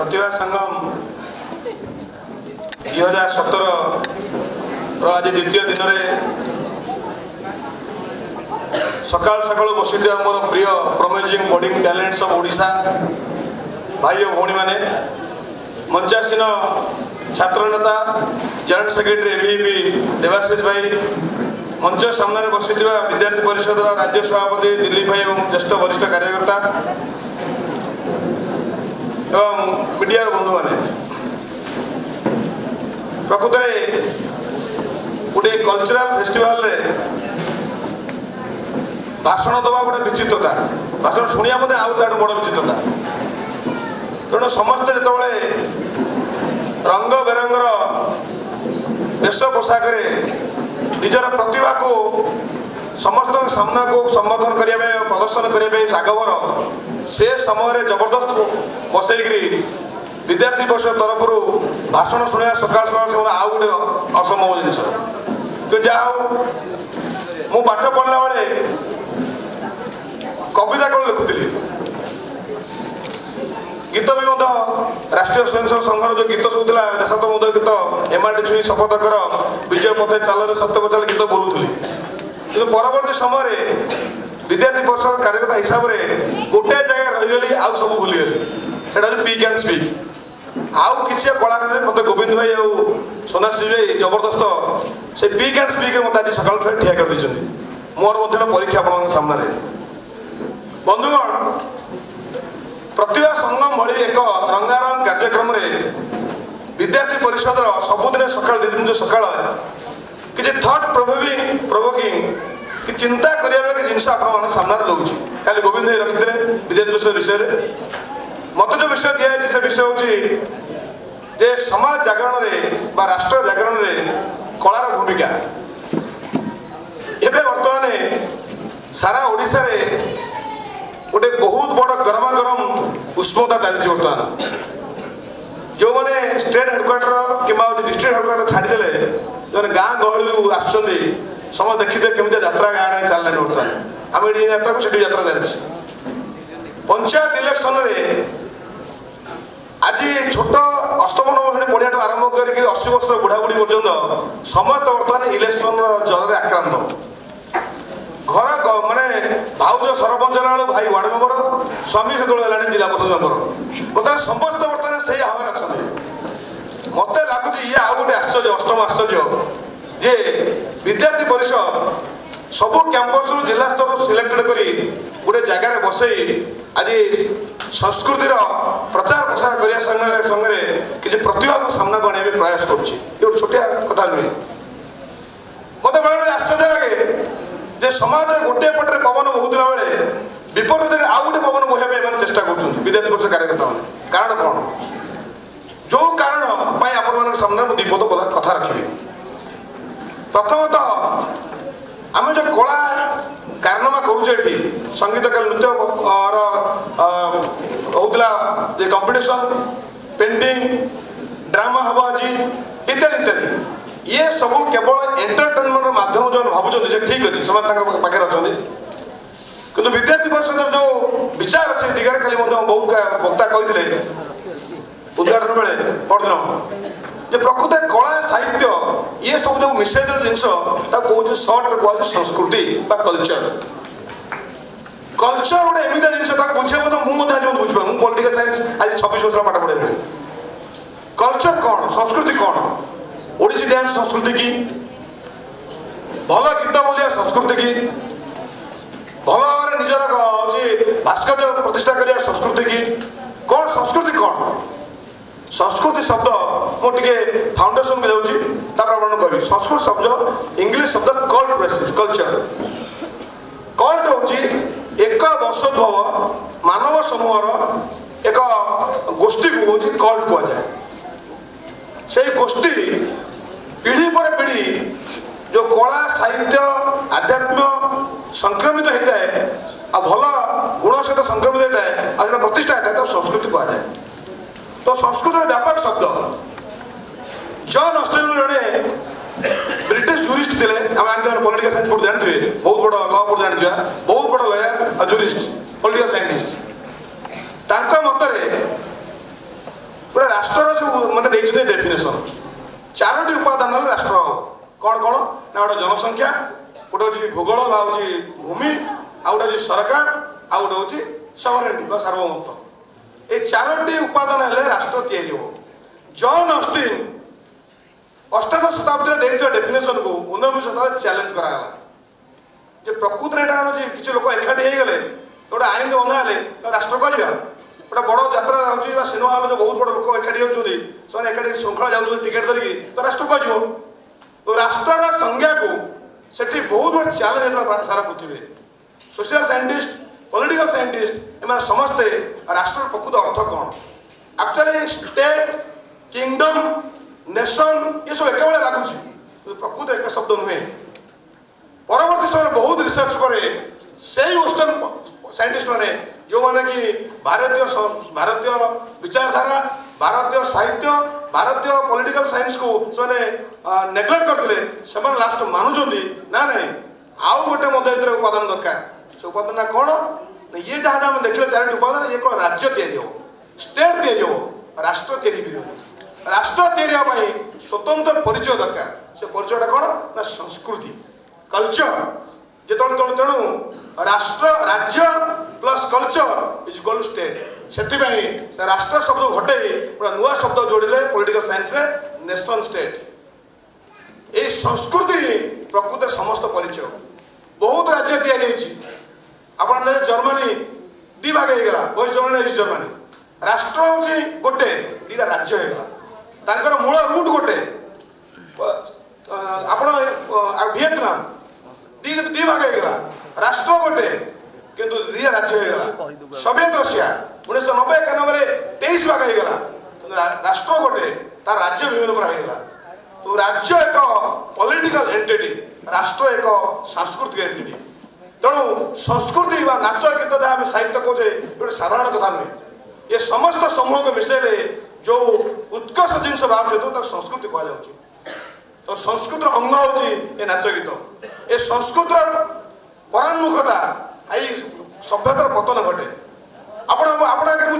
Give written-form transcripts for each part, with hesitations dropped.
प्रतिभा संगम 2017 आज द्वितीय दिन में सकाल सकाल बसी मोर प्रिय प्रमेजिंग बॉडिंग टैलेंट्स ऑफ ओडिशा भाई और भौणी मैंने मंचासीन छात्र नेता जॉइंट सेक्रेटरी एबीपी देवाशीष भाई मंच सामने बसी विद्यार्थी परिषद राज्य सभापति दिलीप भाई और ज्येष्ठ वरिष्ठ कार्यकर्ता एवं मीडिया बंधु मैंने प्रकृत में गोटे कल्चरल फेस्टिवल रे भाषण दवा गोटे विचित्रता भाषण शुणिया मत आउ बड़ विचित्रता तेणु समस्ते जो रंग बेरंगर वेश पोशाक निजर प्रतिभा को समस्त सामना को संबोधन करने प्रदर्शन करने आगवर से समय जबरदस्त बसईकरी विद्यार्थी परिषद तरफ भाषण शुणा सकाल सकाल आउ गोटे असंभव जिनस तो जहाँ मु पाठ पढ़ला बेले कविता कौन लिखुली गीत भी राष्ट्रीय स्वयंसेवक संघर जो गीत सब देशात्मक गीत एमआरटी छुई शपथ कर विजय पथे चाल सत्य पचाल गीत बोलूली कि परवर्ती समय विद्यार्थी परिषद कार्यकर्ता हिसाब से गोटे जगह रहीगली आउ सब भूलीगली से पिक एंड स्पीक आउ कि कलाकार मत गोविंद भाई और सोनाश्री भाई जबरदस्त से पिक एंड स्पीक मत आज सकाल फेर ठिया कर मोर परीक्षा आप सामने बंधुगण प्रतिभा संगम भली एक रंगारंग कार्यक्रम विद्यार्थी परिषद सबुदिन सकाल दि दिन जो सकाल कि थट प्रोवोकिंग कि चिंता करने जिनस आप सामने दूसरी खाली गोविंद भाई रखी विद्यार्थी परिषद विषय मत जो विषय दिखाई से विषय हूँ समाज जागरण में राष्ट्र जागरण में कलार भूमिका एवं बर्तमान सारा ओडिशा रे गोटे बहुत बड़ गरमा गरम उष्णता चलती बर्तमान जो मैंने स्टेट हेडक्वार्टर कि डिस्ट्रिक्ट हेडक्वार्टर छाड़ीदे जो गाँ गहली आसुँच समय देखिए केमी यात्रा गाँव में चलने बर्तमान आम ये यात्रा को सीठी यात्रा चलती पंचायत इलेक्शन आज छोट अष्टम नवम श्रेणी पढ़िया आरंभ कर 80 वर्ष बुढ़ा बुढ़ी पर्यटन समस्त बर्तमान इलेक्शन ज्वर आक्रांत घर माने भाउज सरपंच भाई वार्ड मेंबर स्वामी से जिला परिषद मेंबर बर्तमान समस्त बर्तमान से हावर अच्छा मत लगुच ये आउ गोटे आश्चर्य अष्टम आश्चर्य जे विद्यार्थी परिषद सब कैंपस जिला स्तर सिलेक्टेड करी गोटे जगार बसई आज संस्कृतिर प्रचार प्रसार करने संगे किसी प्रतिभा को सामना को आने प्रयास कर छोटिया कथा नुहे मत बेले आश्चर्य लगे समाज गोटे पटे पवन बहुला बेले विपरीत आउ गोटे पवन बोहाई चेष्टा कर विद्यार्थी परिषद कार्यकर्ता मैंने कारण कौन जो कारण आपण सामने दीपद कथा रखी प्रथमतः आम जो कला कारनामा करुचे संगीत नृत्य होता कंपिटिशन पेंटिंग ड्रामा हम आज इत्यादि इत्यादि ये सब केवल एंटरटेनमेंट माध्यम जो भावुं से ठीक अच्छे से पाखे अच्छा कि विद्यार्थी परिषद जो विचार अच्छे दिगरे खाली बहुत वक्ता कहते उद्घाटन बेले परदिन जे प्रकृत कला साहित्य ये सब जो मिसाई जिनस कौन सर्ट कह संस्कृति कल्चर कल्चर गोटे एमती जिन बुझे मुझे बुझे मुझे पॉलिटिकल साइंस आज 26 वर्ष पाठ पढ़े कल्चर कौन संस्कृति कौन ओडिसी डांस संस्कृति की भल गीत बोलिया संस्कृति की भल भाव निजर भास्कर्य प्रतिष्ठा करिया संस्कृति की कौन संस्कृति कौन संस्कृति शब्द मुझे फाउंडेशन को जाऊँगी कह संस्कृत शब्द इंग्लिश शब्द कल्ट कल्चर कल्ट हूँ एक वर्षोद्भव मानव समूहर एक गोष्ठी को हूँ कल्ट कहुए से गोष्ठी पीढ़ी पर पीढ़ी जो कला साहित्य आध्यात्म संक्रमित होता है आ भल गुण सहित संक्रमित होता है आ प्रतिष्ठा होता है तो संस्कृति कहुए तो संस्कृत व्यापक शब्द जॉन ऑस्टिन जड़े ब्रिटिश जूरिस्ट थे पॉलिटिकल साइंस पढ़ जानते बहुत बड़ लॉ पढ़ जानते बहुत बड़ लॉयर और जूरिस्ट पॉलिटिकल साइंटिस्ट मतरे गोटे हूँ भूगोल हूँ भूमि आ गोटे सरकार आ गोटे हूँ सवरेनिटी बा सार्वभौमत्व। ये चारोटी उपादान हेले राष्ट्र तैयारी हो। जॉन ऑस्टिन अष्टादश शताब्दी में डेफिनेशन को 19 शताब्दी चैलेंज कराला जे प्रकृत में यहाँ किसी लोक एकाठी हो गले गोटे आईन बंधा हेले राष्ट्र कह गोटे बड़ यात्रा हो सिनेमा हल जो बहुत बड़ लोक एकाठी होती एकाठी श्रृंखला जाऊँ टिकेट धरिकी तो राष्ट्र कह तो राष्ट्र संज्ञा को सेठी बहुत बड़ा चैलेंज होता सारा पृथ्वी। सोशल साइंटिस्ट पॉलिटिकल साइंटिस्ट एम समस्ते राष्ट्र प्रकृत अर्थ कौन एक्चुअली स्टेट किंगडम नेशन ये सब एक लगुच प्रकृत एक शब्द नुहे। परवर्ती समय बहुत रिसर्च करे से वेस्टर्न साइंटिस्ट मैंने जो मैंने कि भारतीय विचारधारा भारतीय साहित्य भारतीय पॉलिटिकल साइंस को नेग्लेक्ट करते लास्ट मानुंट ना ना आउ गोटे उपादान दरकार से उपादान कौन ये जहाँ आम देखिए चारोटी उपादान ये कौन राज्य तैयारी हो स्टेट तैयारी हो राष्ट्र तैयारी भी राष्ट्र तैयारी स्वतंत्र परिचय दरकार से परिचयटा कौन ना संस्कृति कल्चर जो तेणु राष्ट्र राज्य plus culture is equal to state से राष्ट्र शब्द घटे गोटे नुआ शब्द जोड़े पॉलिटिकल साइंस रे नेशन स्टेट ये संस्कृति प्रकृत समस्त परिचय बहुत राज्य तैयारी आप जर्मनी दी भाग होगा जर्मनी राष्ट्र हूँ गोटे दीटा राज्य होगा मूल रूट गोटे आप वियतनाम दी भाग होगा राष्ट्र गोटे किंतु दी राज्य होगा सोवियत रशिया 1990-91 23 भाग होगा राष्ट्र गोटे तार राज्य विभिन्न होगा तो राज्य एक पॉलिटिकल एंटिटी राष्ट्र एक सांस्कृतिक एंटिटी तेणु संस्कृति व नाच गीत जहाँ आम साहित्य कहे गोटे साधारण कथा नुहे ये समस्त समूह को मिसेले जो उत्कर्ष जिनस बाहर संस्कृति कहुँ तो संस्कृत अंग हूँ ये नाच गीत ये संस्कृत परान्मुखता आई सभ्यतार पतन घटे आप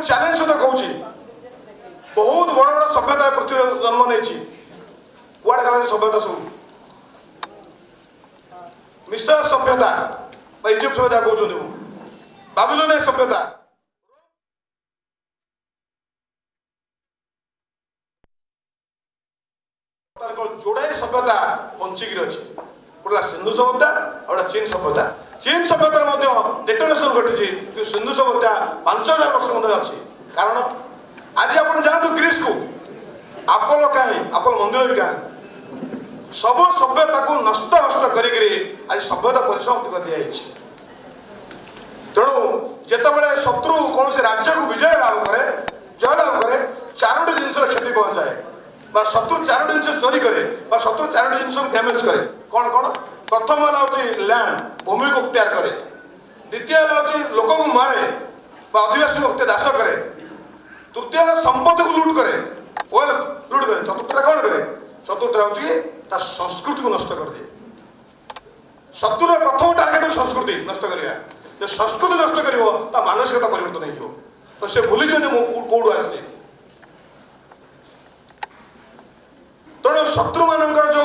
चैलेंज सहित कहूँ बहुत बड़ बड़ सभ्यता पृथ्वी जन्म नहीं कुआड़े गला सभ्यता सब मिस्र सभ्यता इजिप्ट सभ्यता कहते बाबिलोनियन सभ्यता जोड़ाई सभ्यता पंचिकी अच्छी गोटे सिंधु सभ्यता और चीन सभ्यता सभ्यतार डेटोनेशन घटी सिंधु सभ्यता 5000 वर्ष अच्छी कारण आज आप जातु ग्रीस को आपोलो कहीं आपोलो मंदिर भी कहीं सब सभ्यता को नष्ट करी आज सभ्यता परिसमाप्ति कर दी तेणु जितेबाला शत्रु कौन से राज्य को विजय लाभ करे जय लाभ करे चारोटी जिन क्षति पहुंचाए शत्रु चारोटी जिन चोरी करे शत्रु चारोटी जिन डैमेज करे कौन कौन प्रथम हूँ लैंड भूमि को अख्तियार करे द्वितीय हूँ लोक को मारे आदिवासी को दास करे तृतीय संपत्ति को लुट करे लुट करे चतुर्थटा कौन करे चतुर्थटा हूँ संस्कृति को नष्ट कर दिए शत्रु प्रथम टार्गेट संस्कृति नष्ट करा जो संस्कृति नष्ट कर मानसिकता परिवर्तन हो तो से भूली जाए कौटू आसी तेणु शत्रु मानकर जो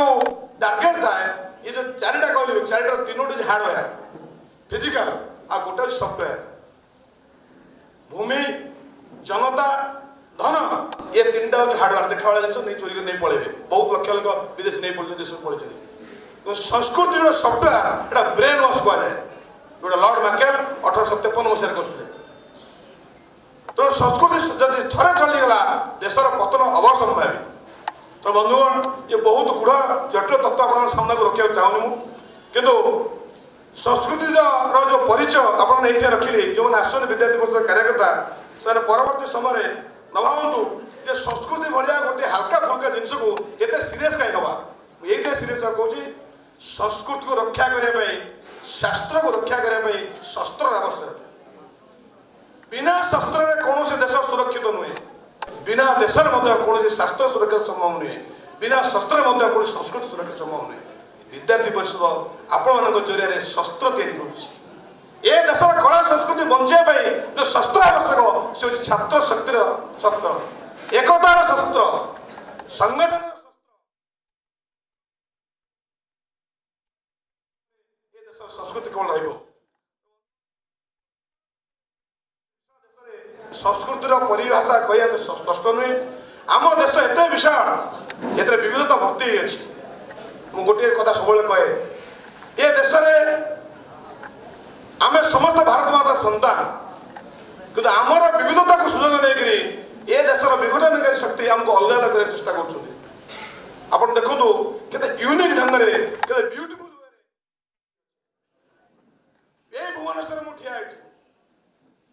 टार्गेट थाए ये जो चारिटा कहली चारिटा तीनोटी हार्डवेयर फिजिकल आ गोटे सफ्टवेयर भूमि जनता धन ये तीन टा हूँ हार्डवेयर देखा वाला जिन नहीं चोरी कर नहीं पड़े बहुत लक्ष लोक विदेश नहीं पड़े देश पड़े संस्कृति जो सफ्टवेयर एटा ब्रेन वाश कहुए जो लॉर्ड मैकेल 1857 मसीह करते तेणु संस्कृति जब थे चलीगला देशर पतन अवसंभावी तो बंधुगण ये बहुत गुढ़ जटिल तत्व आप सामना को रखा चाहूँ किंतु संस्कृति जो परिचय आप रखिले जो मैंने आसन विद्यार्थी परिषद कार्यकर्ता से परवर्ती समय न भावतु जे संस्कृति भाया गोटे हल्का फुल्का जिनस को ये सीरीयस कहीं हवा ये सीरीयस कहूँ संस्कृति को रक्षा करने शास्त्र को रक्षा करने शस्त्र आवश्यक बिना शस्त्र कौन से देश सुरक्षित नुहे बिना देशर कौन शास्त्र सुरक्षा संभव नुहे बिना शस्त्र कौन संस्कृति सुरक्षा संभव नुहे विद्यार्थी परिषद आपण जरिए शस्त्र तैयारी कर देशर कला संस्कृति बचाई जो शस्त्र आवश्यक से छात्र शक्तिर शस्त्र एकतार शस्त्र संगठन संस्कृति केवल रहिबो संस्कृतिर परिभाषा कहया तो स्पष्ट नुहे आम देश एत विशाल एत विविधता भर्ती अच्छी मु गोटे कथा सब कहे ये देश आम समस्त भारत माता संतान किंतु आमर विविधता को सुजोग नहीं ये देशर विघटनकारी शक्ति आमको अलग अलग करने चेष्टा कर देखु केते यूनिक ढंग से केते ब्यूटीफुल ये भुवनेश्वर मु ठिया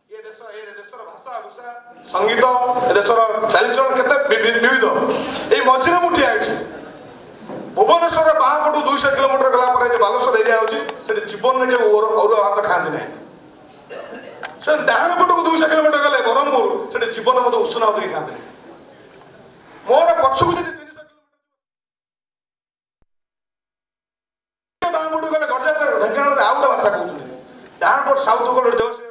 ये देशर भाषा भूषा संगीत ए देशर चालीचलन केते विविध ये मझे मु ठिया भुवनेश्वर बापटू 200 किलोमीटर गला बालेश्वर एरिया अच्छी जीवन में जो अरुआ भात खाती ना से डाण पटक 200 किलोमीटर गले ब्रह्मपुर से जीवन मत उषुना भात खाते मोर पछक जी 300 किलोमीटर बापटू गले गरजा ढेंकाना आउ गोटे भाषा कहते डाण पट साउथ गले देवस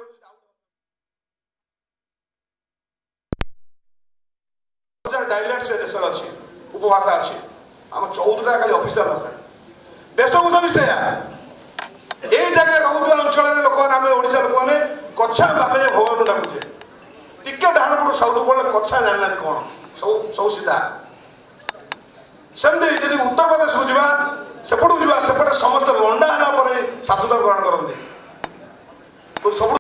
डायलेक्ट से देश अच्छी उपभाषा अच्छी आम 14टा खाली ऑफिशियल भाषा वेशभूषा भी से ये जगह रोकता अंचल लोक आम ओडिशा लोक मैंने कच्छा बाटे भगवान डाकुचे टिके डाणपुर साउथ पड़े कच्छा जानना कौन सब सीधा सेमती यदि उत्तर प्रदेश को जावा सेपटू जावा सेपटे समस्त लंडा है साधुता ग्रहण करते तो सब